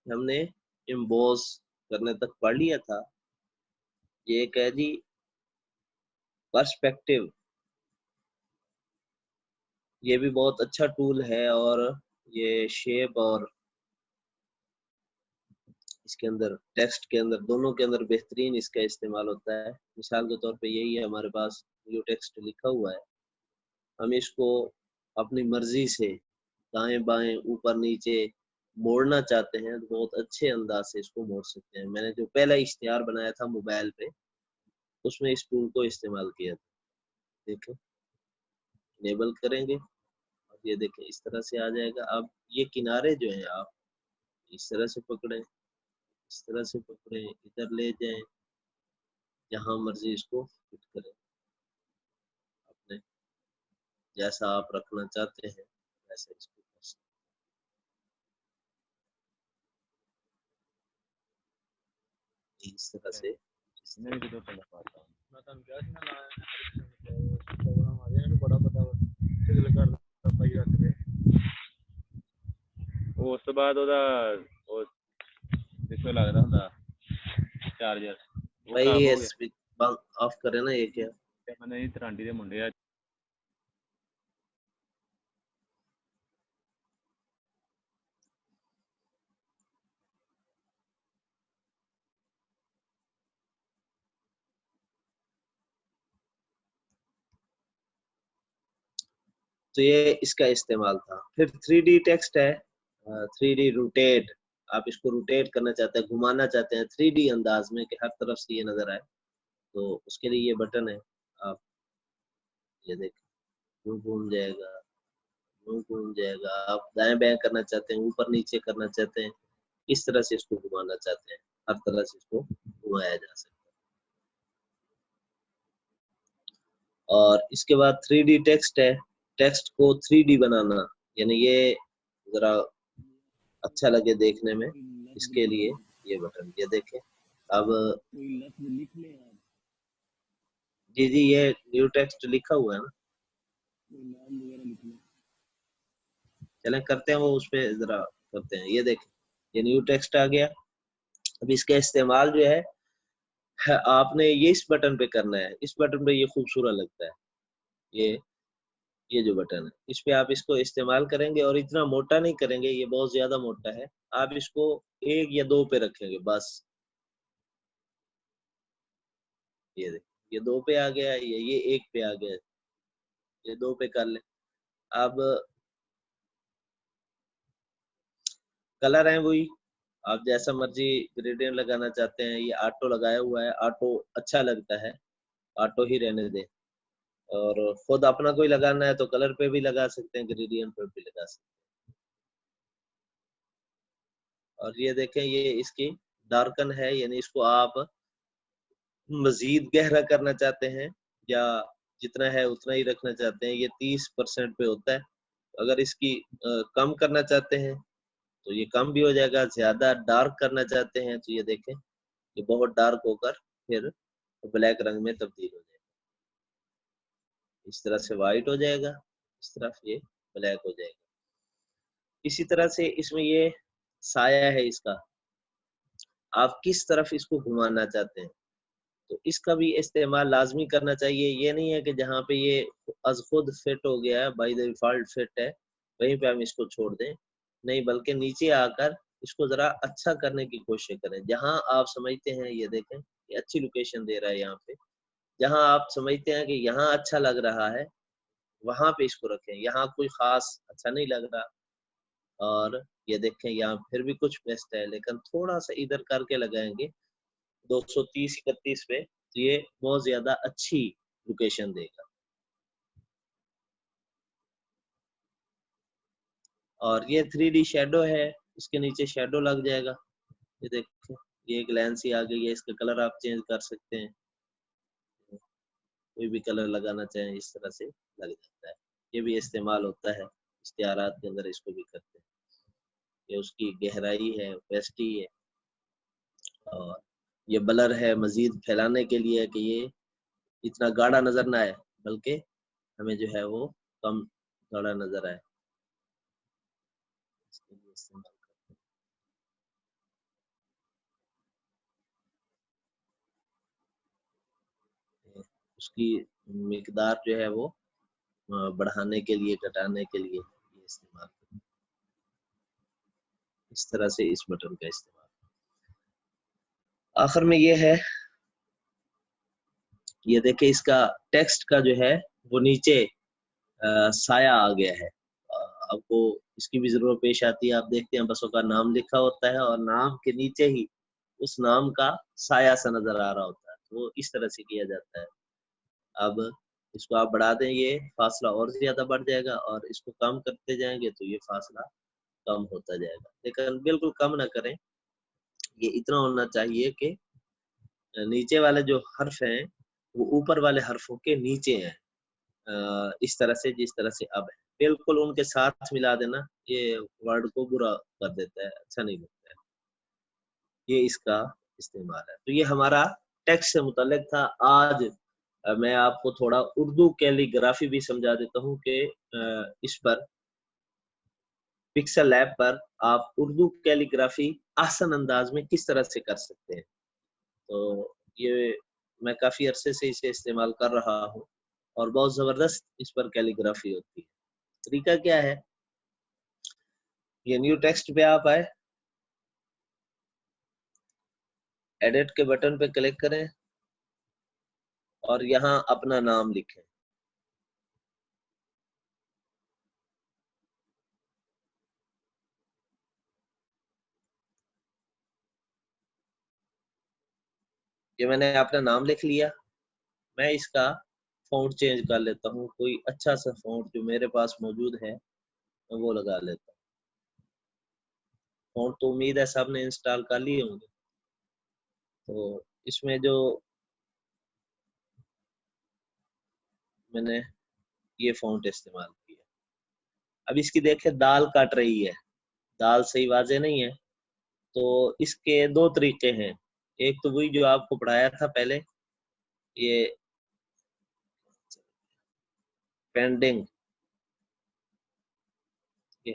हमने इम्बोस करने तक पढ़ लिया था। ये एक है जी पर्सपेक्टिव, ये भी बहुत अच्छा टूल है और ये शेप और इसके अंदर टेक्स्ट के अंदर दोनों के अंदर बेहतरीन इसका इस्तेमाल होता है। मिसाल के तौर पे यही है, हमारे पास न्यू टेक्स्ट लिखा हुआ है, हम इसको अपनी मर्जी से दाएं बाएं ऊपर नीचे मोड़ना चाहते हैं तो बहुत अच्छे अंदाज से इसको मोड़ सकते हैं। मैंने जो पहला इश्तिहार बनाया था मोबाइल पे, उसमें इस टूल को इस्तेमाल किया था। देखें, इनेबल करेंगे और ये देखें इस तरह से आ जाएगा। अब ये किनारे जो हैं आप इस तरह से पकड़ें, इस तरह से पकड़ें, इधर ले जाएं, जहां मर्जी इसको फिट करें, अपने जैसा आप रखना चाहते हैं वैसा इसको कर सकते हैं इस तरह से। नहीं तो पता पाता मैं तो क्या ना प्रोग्राम आ गया बड़ा पता सिग्नल कर पाई रख दे ਉਸ ਤੋਂ ਬਾਅਦ ਉਹਦਾ ਉਹ ਜਿੱਥੇ ਲੱਗਦਾ ਹੁੰਦਾ ਚਾਰਜਰ ਉਹ भाई ਖਰਾਬ ये ਹੋ ਗਿਆ स्पीक ऑफ करें ना, ये क्या ਤੇ ਮੈਂ ਨਹੀਂ ਤਰਾਂਡੀ ਦੇ ਮੁੰਡੇ ਆ तो ये इसका इस्तेमाल था। फिर 3D टेक्स्ट है, 3D रोटेट। आप इसको रोटेट करना चाहते हैं, घुमाना चाहते हैं 3D अंदाज में कि हर तरफ से ये नजर आए, तो उसके लिए ये बटन है। आप ये देखें, यूं घूम जाएगा, यूं घूम जाएगा। आप दाएं बाएं करना चाहते हैं, ऊपर नीचे करना चाहते हैं, इस तरह से इसको घुमाना चाहते हैं, हर तरह से इसको घुमाया जा सकता है। और इसके बाद 3D टेक्स्ट है, टेक्स्ट को 3D बनाना, यानी ये जरा अच्छा लगे देखने में, इसके लिए ये बटन, ये देखें। अब जी जी, ये न्यू टेक्स्ट लिखा हुआ है ना, चलें करते हैं वो, उस पे जरा करते हैं। ये देखें, ये न्यू टेक्स्ट आ गया। अब इसका इस्तेमाल जो है आपने ये इस बटन पे करना है, इस बटन पे ये खूबसूरत लगता है। ये ये जो बटन है इस पे आप इसको इस्तेमाल करेंगे और इतना मोटा नहीं करेंगे, ये बहुत ज्यादा मोटा है। आप इसको 1 या 2 पे रखेंगे बस। ये देखिए, ये 2 पे आ गया, ये 1 पे आ गया, ये 2 पे कर ले। अब कलर है वही, आप जैसा मर्जी ग्रेडियंट लगाना चाहते हैं। ये ऑटो लगाया हुआ है, ऑटो अच्छा लगता है, ऑटो ही रहने दें। और खुद अपना कोई लगाना है तो कलर पे भी लगा सकते हैं, ग्रेडियंट पे भी लगा सकते हैं। और ये देखें, ये इसकी डार्कन है, यानी इसको आप मजीद गहरा करना चाहते हैं या जितना है उतना ही रखना चाहते हैं। ये 30% पे होता है। अगर इसकी कम करना चाहते हैं तो ये कम भी हो जाएगा। ज्यादा डार्क करना चाहते हैं तो ये देखें, ये बहुत डार्क होकर फिर ब्लैक रंग में तब्दील हो जाएगा। इस तरह से व्हाइट हो जाएगा, इस तरफ ये ब्लैक हो जाएगा। इसी तरह से इसमें ये साया है इसका, आप किस तरफ इसको घुमाना चाहते हैं तो इसका भी इस्तेमाल लाजमी करना चाहिए। ये नहीं है कि जहाँ पे ये अज खुद फिट हो गया है, बाई द डिफॉल्ट फिट है, वहीं पे हम इसको छोड़ दें, नहीं, बल्कि नीचे आकर इसको जरा अच्छा करने की कोशिश करें। जहाँ आप समझते हैं, ये देखें, ये अच्छी लोकेशन दे रहा है यहाँ पे, जहाँ आप समझते हैं कि यहाँ अच्छा लग रहा है वहां पे इसको रखें। यहाँ कोई खास अच्छा नहीं लग रहा, और ये देखें यहाँ फिर भी कुछ बेस्ट है, लेकिन थोड़ा सा इधर करके लगाएंगे 230-31 पे, तो ये बहुत ज्यादा अच्छी लोकेशन देगा। और ये 3D शेडो है, इसके नीचे शेडो लग जाएगा। ये देखो, ये एक लेंस ही आ गई है, इसका कलर आप चेंज कर सकते हैं, कोई भी कलर लगाना चाहें इस तरह से लग जाता है। ये भी इस्तेमाल होता है इश्तिहारात के अंदर, इसको भी करते हैं। ये उसकी गहराई है, ओपेसिटी है, और ये ब्लर है मजीद फैलाने के लिए कि ये इतना गाढ़ा नजर ना आए, बल्कि हमें जो है वो कम गाढ़ा नजर आए, इसके लिए इस्तेमाल करते हैं। उसकी मिकदार जो है वो बढ़ाने के लिए, घटाने के लिए ये इस्तेमाल करें। इस तरह से इस बटन का इस्तेमाल। आखिर में ये है, ये देखिए इसका टेक्स्ट का जो है वो नीचे साया आ गया है। आपको इसकी भी जरूरत पेश आती है। आप देखते हैं बसों का नाम लिखा होता है और नाम के नीचे ही उस नाम का साया सा नजर आ रहा होता है। तो इस तरह से किया जाता है। अब इसको आप बढ़ा दें, ये फासला और ज्यादा बढ़ जाएगा, और इसको कम करते जाएंगे तो ये फासला कम होता जाएगा। लेकिन बिल्कुल कम ना करें, ये इतना होना चाहिए कि नीचे वाले जो हर्फ हैं वो ऊपर वाले हर्फों के नीचे हैं। इस तरह से, जिस तरह से अब है, बिल्कुल उनके साथ मिला देना ये वर्ड को बुरा कर देता है, अच्छा नहीं लगता है। ये इसका इस्तेमाल है। तो ये हमारा टेक्स्ट से मुतल्लिक था। आज मैं आपको थोड़ा उर्दू कैलीग्राफी भी समझा देता हूँ कि इस पर पिक्सल लैब पर आप उर्दू कैलीग्राफी आसान अंदाज में किस तरह से कर सकते हैं। तो ये मैं काफी अरसे से इसे इस्तेमाल कर रहा हूँ और बहुत जबरदस्त इस पर कैलीग्राफी होती है। तरीका क्या है, ये न्यू टेक्स्ट पे आप आए, एडिट के बटन पे क्लिक करें और यहाँ अपना नाम लिखें। ये मैंने अपना नाम लिख लिया। मैं इसका फ़ॉन्ट चेंज कर लेता हूँ, कोई अच्छा सा फ़ॉन्ट जो मेरे पास मौजूद है मैं वो लगा लेता हूँ। फ़ॉन्ट तो उम्मीद है सबने इंस्टॉल कर लिए होंगे। तो इसमें जो मैंने ये फ़ॉन्ट इस्तेमाल किया। अब इसकी देखें दाल कट रही है, दाल सही वाज़े नहीं है। तो इसके दो तरीके हैं। एक तो वही जो आपको पढ़ाया था पहले, ये पेंडिंग, ये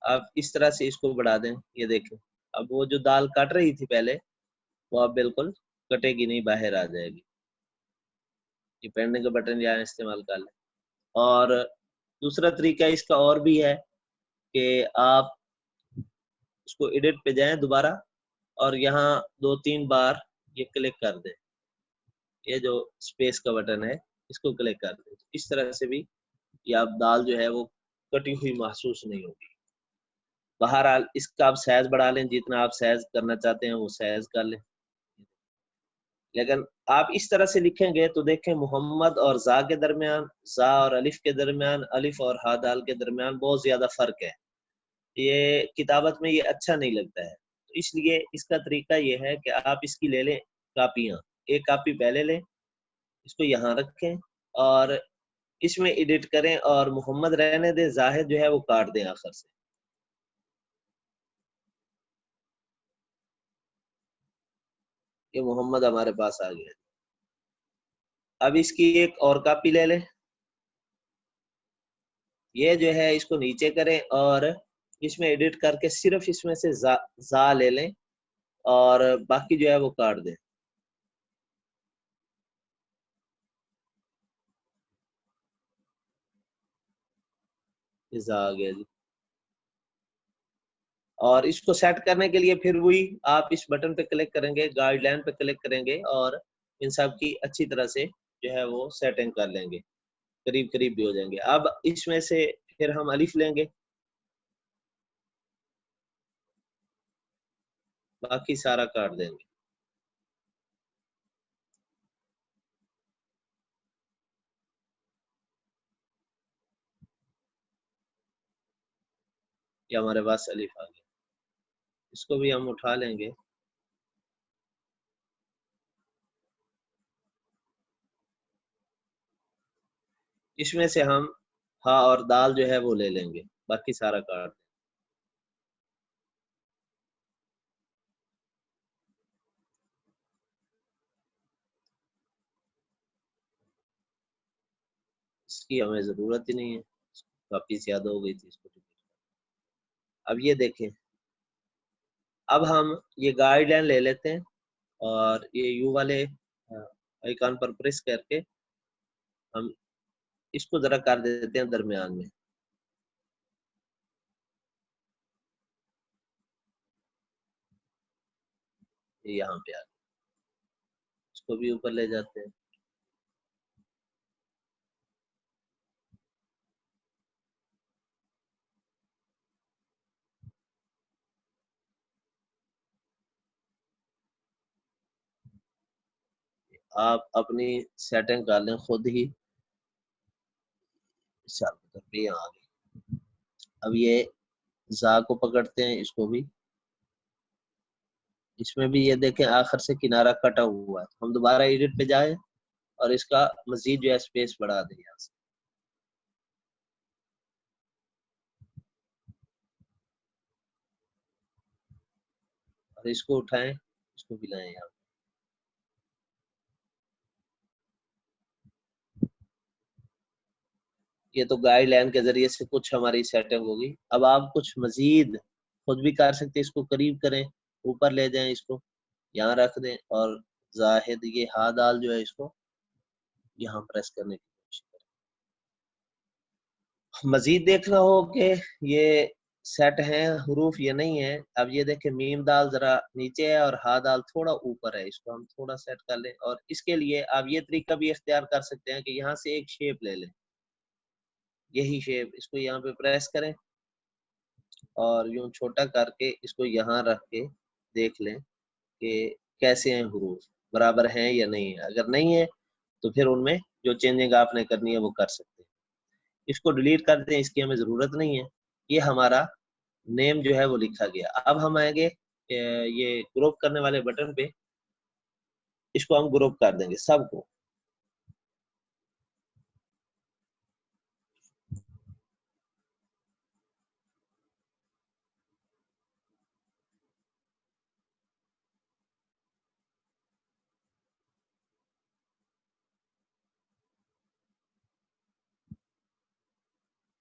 आप इस तरह से इसको बढ़ा दें। ये देखें, अब वो जो दाल कट रही थी पहले वो अब बिल्कुल कटेगी नहीं, बाहर आ जाएगी। ये पेंडिंग का बटन यहाँ इस्तेमाल कर लें। और दूसरा तरीका इसका और भी है कि आप इसको एडिट पे जाएं दोबारा और यहाँ 2-3 बार ये क्लिक कर दें। ये जो स्पेस का बटन है इसको क्लिक कर दें। इस तरह से भी ये आप दाल जो है वो कटी हुई महसूस नहीं होगी। बहरहाल इसका आप साइज बढ़ा लें, जितना आप साइज करना चाहते हैं वो साइज कर लें। लेकिन आप इस तरह से लिखेंगे तो देखें मोहम्मद और जा के दरमियान, जा और अलिफ के दरमियान, अलिफ और हा दाल के दरमियान बहुत ज्यादा फर्क है। ये किताबत में ये अच्छा नहीं लगता है। तो इसलिए इसका तरीका ये है कि आप इसकी ले लें कापियां। एक कापी पहले लें, इसको यहाँ रखें और इसमें एडिट करें और मोहम्मद रहने दें, जाहिद जो है वो काट दें आखिर से। ये मोहम्मद हमारे पास आ गया। अब इसकी एक और कापी ले लें, ये जो है इसको नीचे करें और इसमें एडिट करके सिर्फ इसमें से जा ले लें और बाकी जो है वो काट दें। जा आ गया जी। और इसको सेट करने के लिए फिर वही आप इस बटन पे क्लिक करेंगे, गाइडलाइन पे क्लिक करेंगे और इन सब की अच्छी तरह से जो है वो सेटिंग कर लेंगे, करीब करीब भी हो जाएंगे। अब इसमें से फिर हम अलिफ लेंगे, बाकी सारा काट देंगे। ये हमारे पास अलिफ आ गया। इसको भी हम उठा लेंगे। इसमें से हम हा और दाल जो है वो ले लेंगे, बाकी सारा काट देंगे। इसकी हमें जरूरत ही नहीं है, काफी ज्यादा हो गई थी इसको। अब ये देखें, अब हम ये गाइडलाइन ले लेते हैं और ये यू वाले आइकॉन पर प्रेस करके हम इसको जरा कर देते हैं दरमियान में। यहाँ पे आ गया, इसको भी ऊपर ले जाते हैं। आप अपनी सेटिंग कर लें खुद ही। चलो तो यहाँ आ गई। अब ये जा को पकड़ते हैं, इसको भी। इसमें भी ये देखें आखिर से किनारा कटा हुआ है, हम दोबारा एडिट पे जाए और इसका मजीद जो है स्पेस बढ़ा दें यहाँ से, और इसको उठाएं, इसको भी लाएं यहाँ। ये तो गाइडलाइन के जरिए से कुछ हमारी सेटिंग होगी। अब आप कुछ मजीद खुद भी कर सकते हैं। इसको करीब करें, ऊपर ले जाएं, इसको यहाँ रख दें और जाहिद ये हा दाल जो है इसको यहाँ प्रेस करने की कोशिश करें। मजीद देखना हो कि ये सेट है हरूफ या नहीं है। अब ये देखें मीम दाल जरा नीचे है और हा दाल थोड़ा ऊपर है, इसको हम थोड़ा सेट कर लें। और इसके लिए आप ये तरीका भी इख्तियार कर सकते हैं कि यहाँ से एक शेप ले लें, यही शेप, इसको यहाँ पे प्रेस करें और यूं छोटा करके इसको यहाँ रख के देख लें कि कैसे हैं हरूफ, बराबर हैं या नहीं है। अगर नहीं है तो फिर उनमें जो चेंजिंग आपने करनी है वो कर सकते हैं। इसको डिलीट कर दें, इसकी हमें ज़रूरत नहीं है। ये हमारा नेम जो है वो लिखा गया। अब हम आएंगे ये ग्रुप करने वाले बटन पे, इसको हम ग्रुप कर देंगे सबको।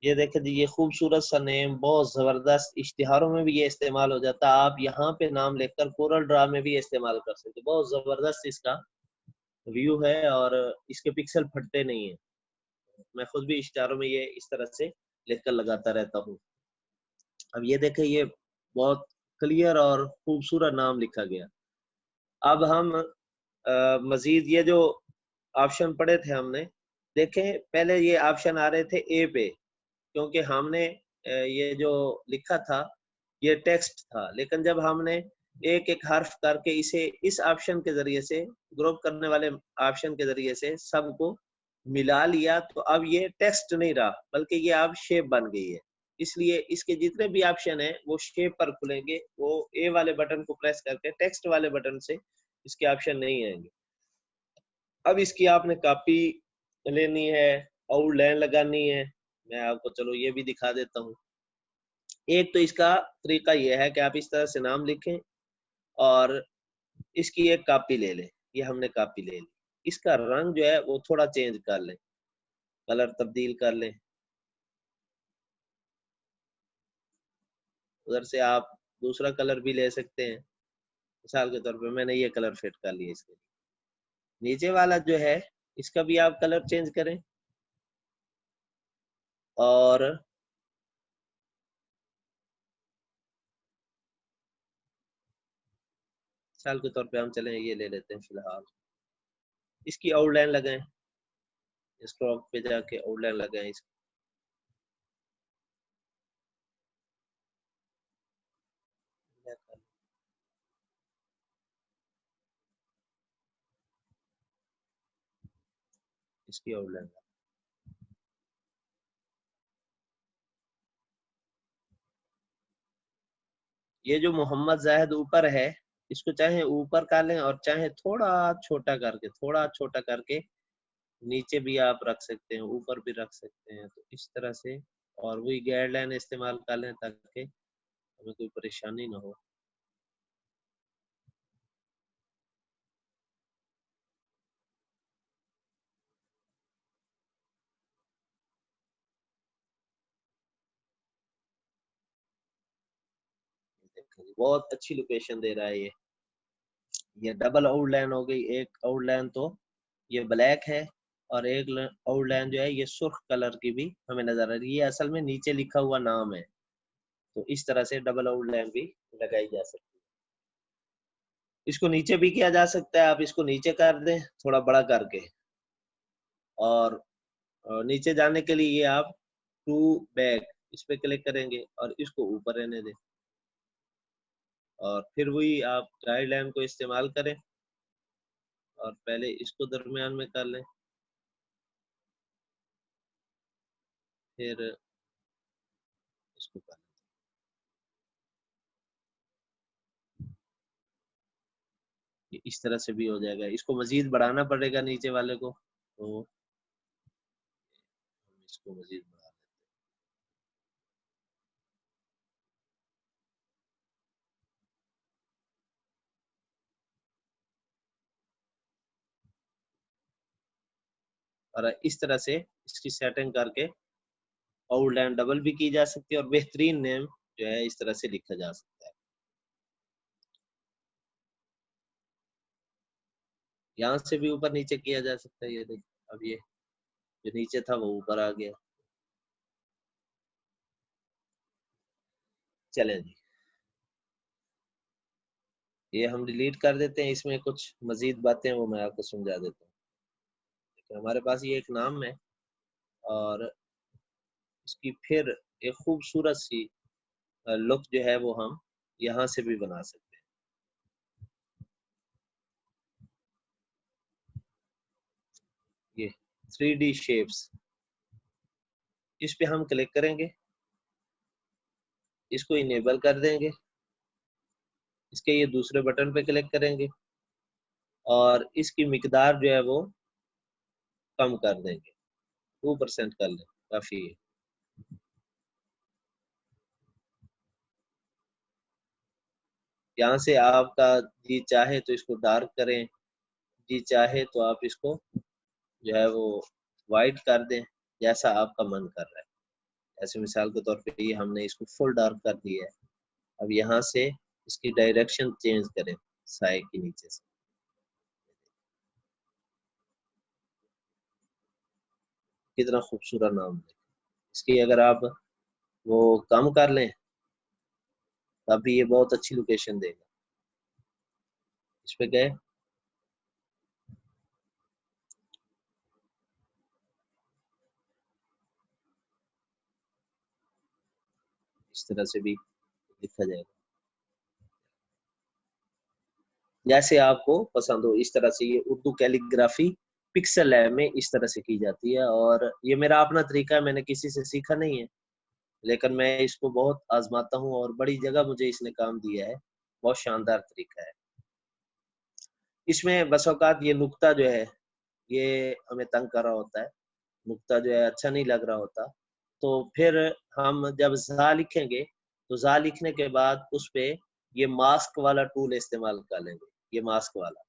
ये देखें जी, ये खूबसूरत सा नेम, बहुत जबरदस्त, इश्तिहारों में भी ये इस्तेमाल हो जाता है। आप यहाँ पे नाम लिखकर कोरल ड्रा में भी इस्तेमाल कर सकते हैं। बहुत जबरदस्त इसका व्यू है और इसके पिक्सल फटते नहीं है। मैं खुद भी इश्तिहारों में ये इस तरह से लिखकर लगाता रहता हूँ। अब ये देखें, ये बहुत क्लियर और खूबसूरत नाम लिखा गया। अब हम मजीद ये जो ऑप्शन पढ़े थे हमने, देखें पहले ये ऑप्शन आ रहे थे ए पे, क्योंकि हमने ये जो लिखा था ये टेक्स्ट था। लेकिन जब हमने एक एक हर्फ करके इसे इस ऑप्शन के जरिए से, ग्रुप करने वाले ऑप्शन के जरिए से सबको मिला लिया, तो अब ये टेक्स्ट नहीं रहा बल्कि ये अब शेप बन गई है। इसलिए इसके जितने भी ऑप्शन है वो शेप पर खुलेंगे। वो ए वाले बटन को प्रेस करके टेक्स्ट वाले बटन से इसके ऑप्शन नहीं आएंगे। अब इसकी आपने कॉपी लेनी है, आउटलाइन लगानी है। मैं आपको चलो ये भी दिखा देता हूँ। एक तो इसका तरीका यह है कि आप इस तरह से नाम लिखें और इसकी एक कॉपी ले लें। ये हमने कॉपी ले ली। इसका रंग जो है वो थोड़ा चेंज कर लें, कलर तब्दील कर लें। उधर से आप दूसरा कलर भी ले सकते हैं। मिसाल के तौर पे मैंने ये कलर फिट कर लिया इसके लिए। नीचे वाला जो है इसका भी आप कलर चेंज करें और मिसाल के तौर पे हम चलें ये ले लेते हैं फिलहाल। इसकी आउटलाइन लगाएं, स्ट्रोक पे जाके आउटलाइन लगाएं इसकी आउटलाइन। ये जो मोहम्मद जाहिद ऊपर है, इसको चाहे ऊपर कर लें और चाहे थोड़ा छोटा करके नीचे भी आप रख सकते हैं, ऊपर भी रख सकते हैं, तो इस तरह से। और वही गाइडलाइन इस्तेमाल कर लें ताकि हमें कोई परेशानी ना हो। देखें बहुत अच्छी लोकेशन दे रहा है ये डबल आउटलाइन हो गई। एक आउटलाइन तो ये ब्लैक है, और एक आउटलाइन जो है ये सुर्ख कलर की भी हमें नजर आ रही है। ये असल में नीचे लिखा हुआ नाम है, तो इस तरह से डबल आउटलाइन भी लगाई जा सकती है। इसको नीचे भी किया जा सकता है, आप इसको नीचे कर दें थोड़ा बड़ा करके, और नीचे जाने के लिए ये आप टू बैक इस पे क्लिक करेंगे और इसको ऊपर रहने दें, और फिर वही आप गाइडलाइन को इस्तेमाल करें और पहले इसको दरमियान में कर लें, फिर इसको कर लें। ये इस तरह से भी हो जाएगा। इसको मजीद बढ़ाना पड़ेगा नीचे वाले को, तो हम इसको मजीद बढ़ा दें। और इस तरह से इसकी सेटिंग करके आउटलाइन डबल भी की जा सकती है, और बेहतरीन नेम जो है इस तरह से लिखा जा सकता है। यहाँ से भी ऊपर नीचे किया जा सकता है। ये देखिए, अब ये जो नीचे था वो ऊपर आ गया। चले जी, ये हम डिलीट कर देते हैं। इसमें कुछ मजीद बातें वो मैं आपको समझा देता हूँ। हमारे पास ये एक नाम है, और इसकी फिर एक खूबसूरत सी लुक जो है वो हम यहाँ से भी बना सकते हैं। ये 3D शेप्स, इस पे हम क्लिक करेंगे, इसको इनेबल कर देंगे, इसके ये दूसरे बटन पे क्लिक करेंगे, और इसकी मिकदार जो है वो कम कर देंगे, 2% कर लें, काफी है। यहाँ से आपका जी चाहे तो इसको डार्क करें, जी चाहे तो आप इसको जो है वो वाइट कर दें, जैसा आपका मन कर रहा है। ऐसे मिसाल के तौर पे ये हमने इसको फुल डार्क कर दिया है। अब यहाँ से इसकी डायरेक्शन चेंज करें साए के नीचे से। कितना खूबसूरत नाम है। इसकी अगर आप वो कम कर लें तब भी ये बहुत अच्छी लोकेशन देगा। इस पे गए, इस तरह से भी लिखा जाएगा, जैसे आपको पसंद हो। इस तरह से ये उर्दू कैलीग्राफी पिक्सल लैब में इस तरह से की जाती है, और ये मेरा अपना तरीका है, मैंने किसी से सीखा नहीं है, लेकिन मैं इसको बहुत आजमाता हूँ और बड़ी जगह मुझे इसने काम दिया है। बहुत शानदार तरीका है। इसमें बस औकात ये नुक्ता जो है ये हमें तंग कर रहा होता है, नुक्ता जो है अच्छा नहीं लग रहा होता, तो फिर हम जब जा लिखेंगे तो जा लिखने के बाद उस पे ये मास्क वाला टूल इस्तेमाल कर लेंगे। ये मास्क वाला,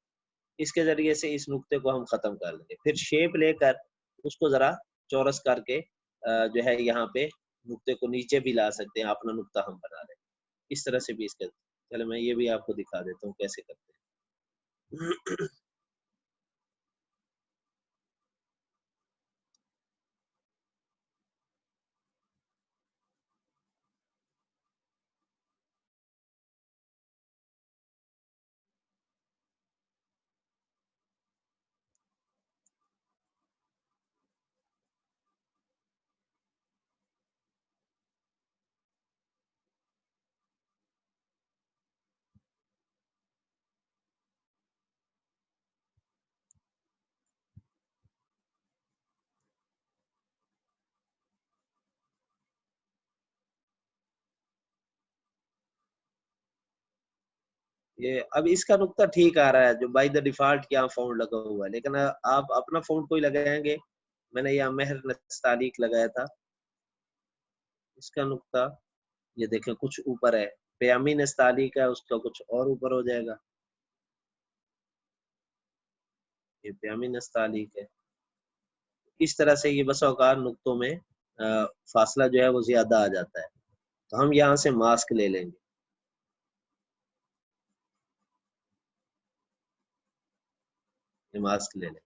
इसके जरिए से इस नुक्ते को हम खत्म कर लेंगे। फिर शेप लेकर उसको जरा चौरस करके जो है यहाँ पे नुक्ते को नीचे भी ला सकते हैं, अपना नुक्ता हम बना लें। इस तरह से भी इसका, चलो मैं ये भी आपको दिखा देता हूँ कैसे करते हैं। ये अब इसका नुक्ता ठीक आ रहा है जो बाय द डिफॉल्ट यहाँ फाउंड लगा हुआ है, लेकिन आप अपना फाउंड कोई लगाएंगे। मैंने यहाँ मेहर नस्तालिक लगाया था, इसका नुक्ता ये देखें कुछ ऊपर है। प्यामी नस्तालिक है, उसका कुछ और ऊपर हो जाएगा। ये प्यामी नस्तालिक है। इस तरह से ये बस औकार नुक्तों में फासला जो है वो ज्यादा आ जाता है, तो हम यहाँ से मास्क ले लेंगे। ये मास्क ले लें,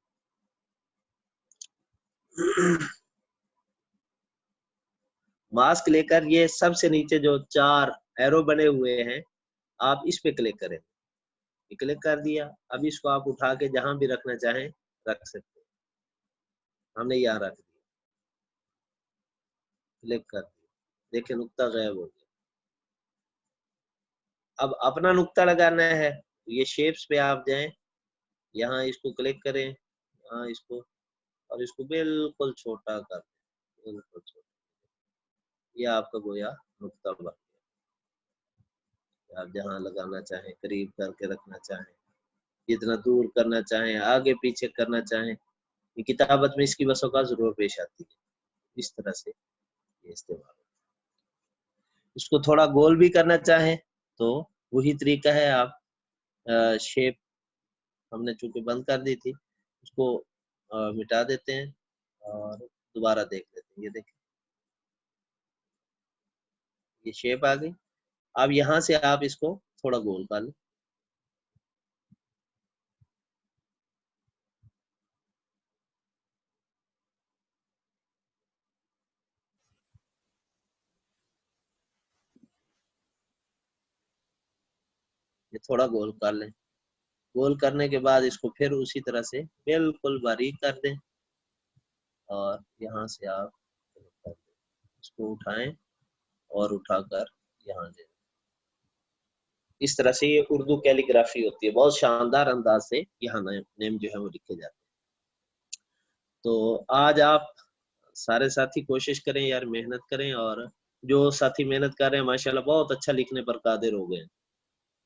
मास्क लेकर ये सबसे नीचे जो 4 एरो बने हुए हैं, आप इस पे क्लिक करें। क्लिक कर दिया। अब इसको आप उठा के जहां भी रखना चाहें रख सकते हैं। हमने यहाँ रख दिया, क्लिक कर दिया, देखिए नुक्ता गायब हो गया। अब अपना नुक्ता लगाना है, तो ये शेप्स पे आप जाएं, यहाँ इसको क्लिक करें, यहाँ इसको, और इसको बिल्कुल छोटा कर दें, बिल्कुल छोटा। ये आपका गोया नुक्ता बन गया। आप जहाँ लगाना चाहें, करीब करके रखना चाहें, जितना दूर करना चाहें, आगे पीछे करना चाहें, ये किताबत में इसकी बसों का जरूर पेश आती है। इस तरह से ये इस्तेमाल। इसको थोड़ा गोल भी करना चाहें तो वही तरीका है। आप शेप हमने चूंकि बंद कर दी थी, उसको मिटा देते हैं और दोबारा देख लेते हैं। ये देखिए, ये शेप आ गई। अब यहाँ से आप इसको थोड़ा गोल कर लें। ये थोड़ा गोल कर लें। गोल करने के बाद इसको फिर उसी तरह से बिल्कुल बारीक कर दें और यहाँ से आप इसको उठाएं और उठाकर यहाँ दे। इस तरह से ये उर्दू कैलीग्राफी होती है। बहुत शानदार अंदाज से यहाँ नेम जो है वो लिखे जाते हैं। तो आज आप सारे साथी कोशिश करें यार, मेहनत करें, और जो साथी मेहनत कर रहे हैं माशाल्लाह बहुत अच्छा लिखने पर कादिर हो गए।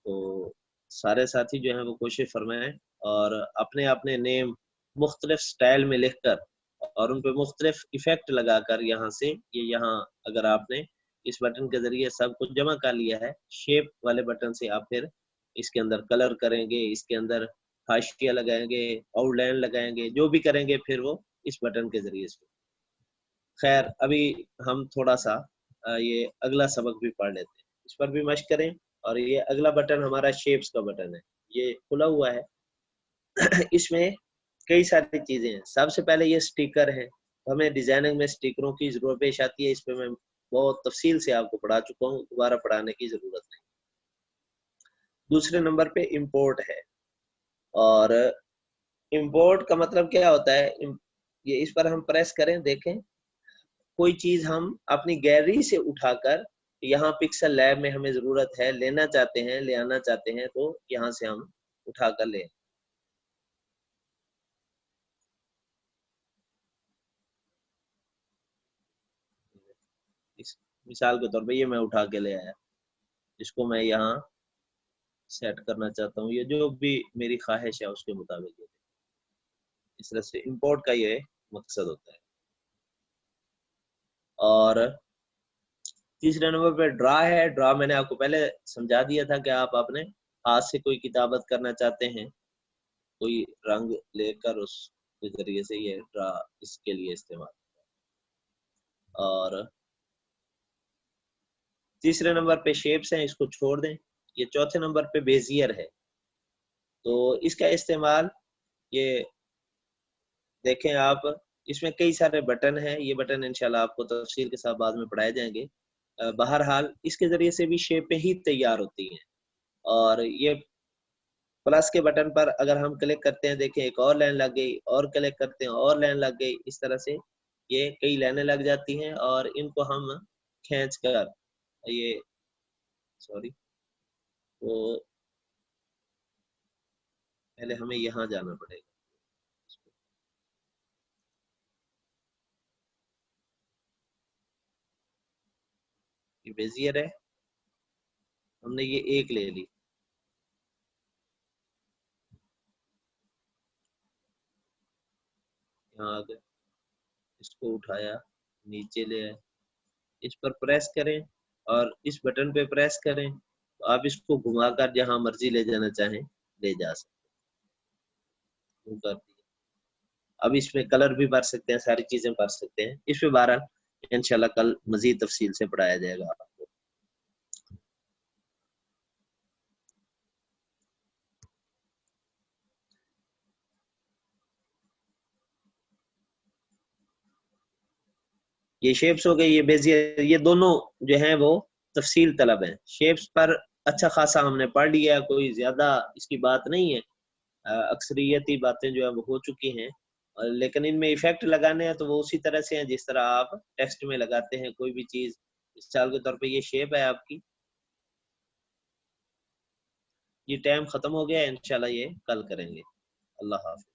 तो सारे साथी जो है वो कोशिश फरमाएं और अपने अपने नेम मुख्तलिफ स्टाइल में लिखकर और उन पे मुख्तलिफ इफेक्ट लगाकर यहाँ से ये यहाँ अगर आपने इस बटन के जरिए सब कुछ जमा कर लिया है, शेप वाले बटन से आप फिर इसके अंदर कलर करेंगे, इसके अंदर हाशिया लगाएंगे, आउटलाइन लगाएंगे, जो भी करेंगे फिर वो इस बटन के जरिए से। खैर अभी हम थोड़ा सा ये अगला सबक भी पढ़ लेते हैं, इस पर भी मशक करें। और ये अगला बटन हमारा शेप्स का बटन है, ये खुला हुआ है। इसमें कई सारी चीजें हैं। सबसे पहले ये स्टिकर है। हमें डिजाइनिंग में स्टिकरों की जरूरत पेश आती है। इस पे मैं बहुत तफसील से आपको पढ़ा चुका हूँ, दोबारा पढ़ाने की जरूरत नहीं। दूसरे नंबर पे इंपोर्ट है। और इंपोर्ट का मतलब क्या होता है? ये इस पर हम प्रेस करें, देखें कोई चीज हम अपनी गैलरी से उठाकर यहाँ पिक्सल लैब में हमें जरूरत है, लेना चाहते हैं, ले आना चाहते हैं, तो यहाँ से हम उठाकर लें। इस मिसाल के तौर पे ये मैं उठा के ले आया, इसको मैं यहाँ सेट करना चाहता हूँ, ये जो भी मेरी ख्वाहिश है उसके मुताबिक। इस तरह से इंपोर्ट का ये मकसद होता है। और तीसरे नंबर पे ड्रा है। ड्रा मैंने आपको पहले समझा दिया था कि आप अपने हाथ से कोई किताबत करना चाहते हैं, कोई रंग लेकर उसके जरिए से ये ड्रा इसके लिए इस्तेमाल। और तीसरे नंबर पे शेप्स हैं, इसको छोड़ दें। ये चौथे नंबर पे बेजियर है। तो इसका इस्तेमाल ये देखें आप, इसमें कई सारे बटन हैं। ये बटन इंशाल्लाह आपको तफसील के साथ बाद में पढ़ाए जाएंगे। बहरहाल इसके जरिए से भी शेपें ही तैयार होती हैं। और ये प्लस के बटन पर अगर हम क्लिक करते हैं, देखिए एक और लाइन लग गई, और क्लिक करते हैं और लाइन लग गई। इस तरह से ये कई लाइनें लग जाती हैं और इनको हम खींच कर ये सॉरी, तो पहले हमें यहाँ जाना पड़ेगा। ये बेजियर है, हमने ये एक ले ली, यहाँ आ गए, इसको उठाया, नीचे ले आए, इस पर प्रेस करें और इस बटन पे प्रेस करें, तो आप इसको घुमाकर जहां मर्जी ले जाना चाहें ले जा सकते हैं। अब इसमें कलर भी भर सकते हैं, सारी चीजें भर सकते हैं। इस पे बहरहाल इंशाल्लाह कल मजीद तफसील से पढ़ाया जाएगा। ये शेप्स हो गए, ये बेजियर, ये दोनों जो हैं वो तफसील तलब हैं। शेप्स पर अच्छा खासा हमने पढ़ लिया, कोई ज्यादा इसकी बात नहीं है, अक्सरियती बातें जो है वो हो चुकी हैं। लेकिन इनमें इफेक्ट लगाने हैं तो वो उसी तरह से हैं जिस तरह आप टेक्स्ट में लगाते हैं कोई भी चीज। मिसाल के तौर पे ये शेप है आपकी। ये टाइम खत्म हो गया है, इंशाल्लाह ये कल करेंगे। अल्लाह हाफ़िज़।